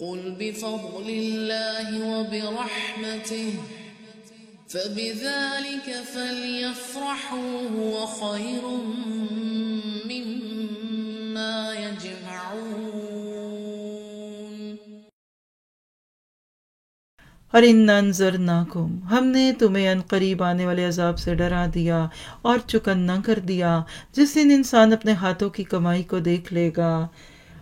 قل بفضل الله وبرحمته فبذلك فليفرحوا هو خير مما يجمعون۔ اور اِنَّا انذرناکم، ہم نے تمہیں ان قریب آنے والے عذاب سے ڈرا دیا اور چکنا کر دیا، جس دن انسان اپنے ہاتھوں کی کمائی کو دیکھ لے گا۔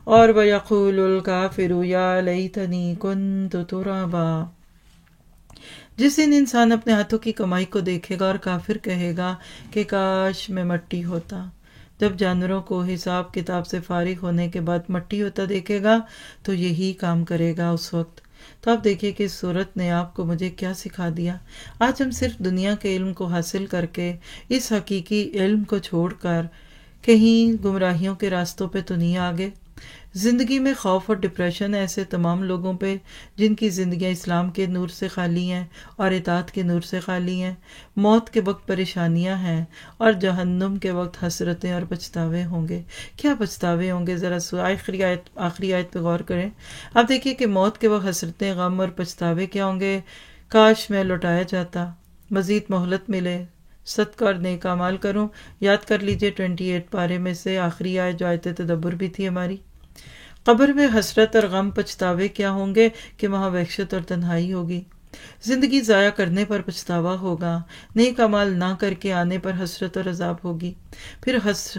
اور وَيَقُولُ الْكَافِرُ يَا لَيْتَنِي كُنتُ تُرَابًا، جس دن انسان اپنے ہاتھوں کی کمائی کو دیکھے گا اور کافر کہے گا کہ کاش میں مٹی ہوتا۔ جب جانوروں کو حساب کتاب سے فارغ ہونے کے بعد مٹی ہوتا دیکھے گا تو یہی کام کرے گا اس وقت۔ تو آپ دیکھیے کہ اس صورت نے آپ کو مجھے کیا سکھا دیا۔ آج ہم صرف دنیا کے علم کو حاصل کر کے اس حقیقی علم کو چھوڑ کر کہیں گمراہیوں کے راستوں پہ تو نہیں آگے۔ زندگی میں خوف اور ڈپریشن ایسے تمام لوگوں پہ جن کی زندگیاں اسلام کے نور سے خالی ہیں اور اطاعت کے نور سے خالی ہیں۔ موت کے وقت پریشانیاں ہیں اور جہنم کے وقت حسرتیں اور پچھتاوے ہوں گے۔ کیا پچھتاوے ہوں گے؟ ذرا آخری آیت پہ غور کریں۔ اب دیکھیے کہ موت کے وقت حسرتیں، غم اور پچھتاوے کیا ہوں گے؟ کاش میں لوٹایا جاتا، مزید مہلت ملے، صدقہ اور نیک اعمال کروں۔ یاد کر لیجئے 28 پارے میں سے آخری آیت جو آیت تدبر بھی تھی ہماری۔ قبر میں حسرت اور غم پچھتاوے کیا ہوں گے کہ وہاں وحشت اور تنہائی ہوگی۔ زندگی ضائع کرنے پر پچھتاوا ہوگا، نیک اعمال نہ کر کے آنے پر حسرت اور عذاب ہوگی۔ پھر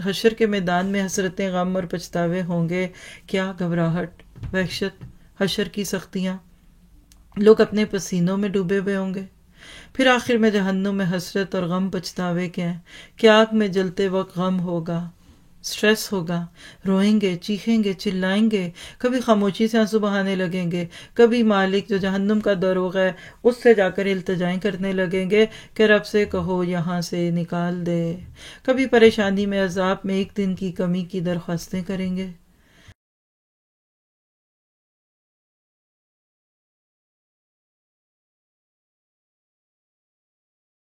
حشر کے میدان میں حسرتیں، غم اور پچھتاوے ہوں گے۔ کیا گھبراہٹ، وحشت، حشر کی سختیاں، لوگ اپنے پسینوں میں ڈوبے ہوئے ہوں گے۔ پھر آخر میں جہنم میں حسرت اور غم پچھتاوے کے ہیں کہ آگ میں جلتے وقت غم ہوگا، سٹریس ہوگا، روئیں گے، چیخیں گے، چلائیں گے، کبھی خاموشی سے آنسو بہانے لگیں گے، کبھی مالک جو جہنم کا دروغ ہے اس سے جا کر التجائیں کرنے لگیں گے کہ رب سے کہو یہاں سے نکال دے، کبھی پریشانی میں عذاب میں ایک دن کی کمی کی درخواستیں کریں گے۔